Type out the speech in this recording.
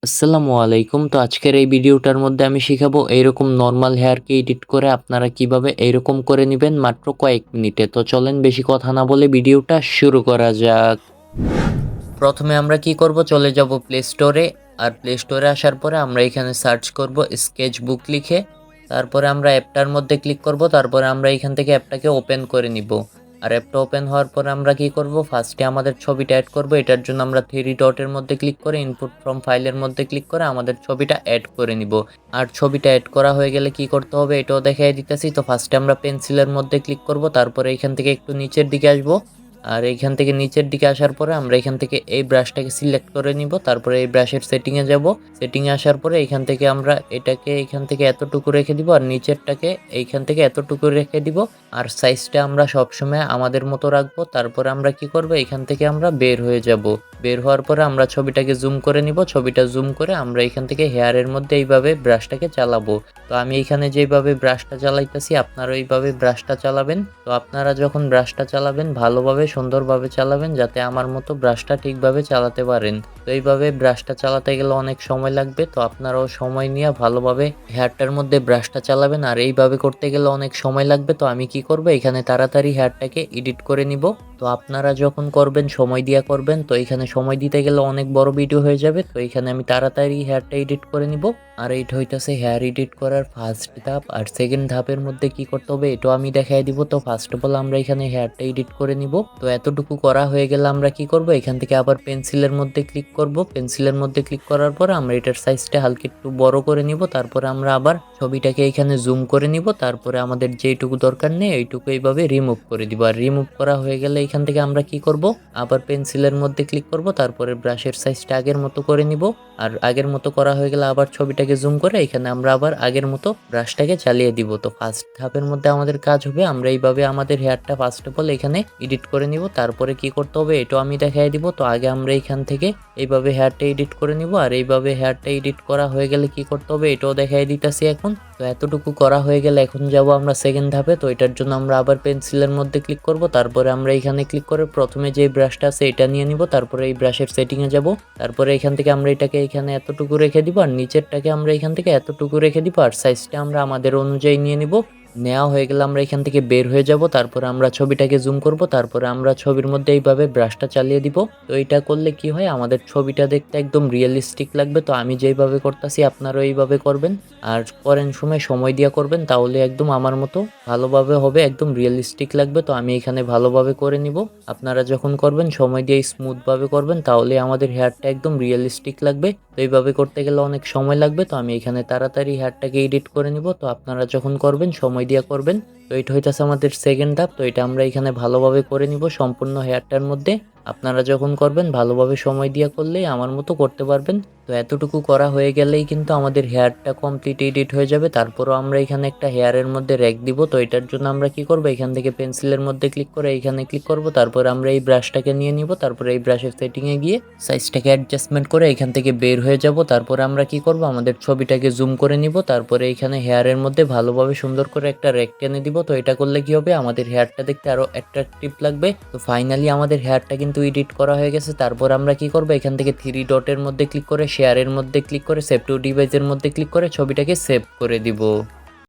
আসসালামু আলাইকুম। তো আজকের এই ভিডিওটার মধ্যে আমি শিখাবো এইরকম নরমাল হেয়ারকে এডিট করে আপনারা কিভাবে এইরকম করে নিবেন মাত্র কয়েক মিনিটে। তো চলেন বেশি কথা না বলে ভিডিওটা শুরু করা যাক। প্রথমে আমরা কি করব, চলে যাব প্লে স্টোরে। আর প্লে স্টোরে আসার পরে আমরা এখানে সার্চ করব স্কেচবুক লিখে। তারপরে আমরা অ্যাপটার মধ্যে ক্লিক করব। তারপরে আমরা এখান থেকে অ্যাপটাকে ওপেন করে নিব। আর অ্যাপটা ওপেন হওয়ার পরে আমরা কি করব, ফার্স্টে আমাদের ছবিটা অ্যাড করব। এটার জন্য আমরা থ্রি ডটের মধ্যে ক্লিক করে ইনপুট ফ্রম ফাইলের মধ্যে ক্লিক করে আমাদের ছবিটা অ্যাড করে নিব। আর ছবিটা অ্যাড করা হয়ে গেলে কি করতে হবে এটাও দেখাই দিতেছি। তো ফার্স্টে আমরা পেন্সিলের মধ্যে ক্লিক করব। তারপরে এখান থেকে একটু নিচের দিকে আসব। আর এইখান থেকে নিচের দিকে আসার পরে আমরা এখান থেকে এই ব্রাশটাকে সিলেক্ট করে নিব। তারপরে এই ব্রাশের সেটিংয়ে যাব। সেটিংয়ে আসার পরে এখান থেকে আমরা এটাকে এখান থেকে এতটুকু রেখে দিব, আর নিচেরটাকে এইখান থেকে এতটুকু রেখে দিব। আর সাইজটা আমরা সবসময় আমাদের মতো রাখবো। তারপরে আমরা কি করব, এখান থেকে আমরা বের হয়ে যাব। বের হওয়ার পরে আমরা ছবিটাকে জুম করে নিব। ছবিটা জুম করে আমরা এখান থেকে হেয়ারের মধ্যে এইভাবে ব্রাশটাকে চালাবো। তো আমি এখানে যেভাবে ব্রাশটা চালাইতেছি আপনারা এইভাবে ব্রাশটা চালাবেন। তো আপনারা যখন ব্রাশটা চালাবেন ভালোভাবে সুন্দরভাবে চালাবেন, যাতে আমার মতো ব্রাশটা ঠিকভাবে চালাতে পারেন। তো এইভাবে ব্রাশটা চালাতে গেলে অনেক সময় লাগবে, তো আপনারাও সময় নিয়ে ভালোভাবে হেয়ারটার মধ্যে ব্রাশটা চালাবেন। আর এইভাবে করতে গেলে অনেক সময় লাগবে। তো আমি কি করব, এখানে তাড়াতাড়ি হেয়ারটাকে এডিট করে নিব। তো আপনারা যখন করবেন সময় দিয়া করবেন। তো এখানে সময় দিতে গেলে অনেক বড় ভিডিও হয়ে যাবে। তো এখানে আমি তাড়াতাড়ি হেয়ারটা এডিট করে নিব। আর এইটা হইতাছে হেয়ার এডিট করার ফার্স্ট ধাপ। আর সেকেন্ড ধাপের মধ্যে কি করতে হবে এটাও আমি দেখাই দিব। তো ফার্স্ট অফ অল আমরা এখানে হেয়ারটা এডিট করে নিব। তো এতটুকু করা হয়ে গেলে আমরা কি করব, এখান থেকে আবার পেন্সিলের মধ্যে ক্লিক করব। পেন্সিলের মধ্যে ক্লিক করার পর আমরা এটার সাইজটা হালকা একটু বড় করে নিব। তারপরে আমরা আবার ছবিটাকে এখানে জুম করে নিব। তারপরে আমাদের যেটুকু দরকার নেই এইটুকু এইভাবে রিমুভ করে দিব। আর রিমুভ করা হয়ে গেলে এখান থেকে আমরা কি করব, আবার পেন্সিলের মধ্যে ক্লিক করব। তারপরে ব্রাশের সাইজটা আগের মতো করে নিব। আর আগের মতো করা হয়ে গেলে আবার ছবিটাকে জুম করে এখানে আমরা আবার আগের মতো ব্রাশটাকে চালিয়ে দিব। তো ফার্স্ট ধাপের মধ্যে আমাদের কাজ হবে, আমরা এইভাবে আমাদের হেয়ারটা ফার্স্ট অফ অল এখানে এডিট করে নিব। তারপরে কি করতে হবে এটাও আমি দেখাই দিব। তো আগে আমরা এখান থেকে এইভাবে হেয়ারটা এডিট করে নিব। আর এইভাবে হেয়ারটা এডিট করা হয়ে গেলে কি করতে হবে এটাও দেখাই দিতেছি এখন। তো এতটুকু করা হয়ে গেলে এখন যাব আমরা সেকেন্ড ধাপে। তো এটার জন্য আমরা আবার পেন্সিলের মধ্যে ক্লিক করব। তারপরে আমরা এখানে ক্লিক করে প্রথমে যে ব্রাশটা আছে এটা নিয়ে নিব। তারপরে এই ব্রাশের সেটিংয়ে যাব। তারপরে এখান থেকে আমরা এটাকে এখানে এতটুকু রেখে দিব। আর নিচেরটাকে আমরা এখান থেকে এতটুকু রেখে দিব। আর সাইজটা আমরা আমাদের অনুযায়ী নিয়ে নিব। নেওয়া হয়ে গেলে আমরা এখান থেকে বের হয়ে যাব। তারপরে আমরা ছবিটাকে জুম করব। তারপরে আমরা ছবির মধ্যে এইভাবে ব্রাশটা চালিয়ে দিব। তো এটা করলে কি হয়, আমাদের ছবিটা দেখতে একদম রিয়েলিস্টিক লাগবে। তো আমি যেইভাবে করতেছি আপনারাও এইভাবে করবেন। আর করেন সময় দিয়ে করবেন, তাহলে একদম আমার মতো ভালোভাবে হবে, একদম রিয়েলিস্টিক লাগবে। তো আমি এখানে ভালোভাবে করে নিব। আপনারা যখন করবেন সময় দিয়ে স্মুথভাবে করবেন, তাহলে আমাদের হেয়ারটা একদম রিয়েলিস্টিক লাগবে। তো এইভাবে করতে গেলে অনেক সময় লাগবে। তো আমি এখানে তাড়াতাড়ি হেয়ারটাকে এডিট করে নিব। তো আপনারা যখন করবেন সময় দিয়ে করবেন। তো এটা হইতেছে আমাদের সেকেন্ড ধাপ। তো এটা আমরা এখানে ভালোভাবে করে নিব সম্পূর্ণ হেয়ারটার মধ্যে। আপনারা যখন করবেন ভালোভাবে সময় দিয়ে করলেই আমার মতো করতে পারবেন। তো এতটুকু করা হয়ে গেলেই কিন্তু আমাদের হেয়ারটা কমপ্লিট এডিট হয়ে যাবে। তারপরও আমরা এখানে একটা হেয়ারের মধ্যে র্যাক দিব। তো এটার জন্য আমরা কি করব, এখান থেকে পেন্সিলের মধ্যে ক্লিক করে এইখানে ক্লিক করব। তারপর আমরা এই ব্রাশটাকে নিয়ে নিব। তারপরে এই ব্রাশের সেটিংয়ে গিয়ে সাইজটাকে অ্যাডজাস্টমেন্ট করে এখান থেকে বের হয়ে যাব। তারপরে আমরা কি করব, আমাদের ছবিটাকে জুম করে নিব। তারপরে এখানে হেয়ারের মধ্যে ভালোভাবে সুন্দর করে একটা র্যাক টেনে দিব। তো এটা করলে কি হবে, আমাদের হেয়ারটা দেখতে আরো অ্যাট্রাকটিভ লাগবে। তো ফাইনালি আমাদের হেয়ারটা কিন্তু এডিট করা হয়ে গেছে। তারপর আমরা কি করব, এখান থেকে থ্রি ডটের মধ্যে ক্লিক করে শেয়ারের মধ্যে ক্লিক করে সেভ টু ডিভাইসের মধ্যে ক্লিক করে ছবিটাকে সেভ করে দিব।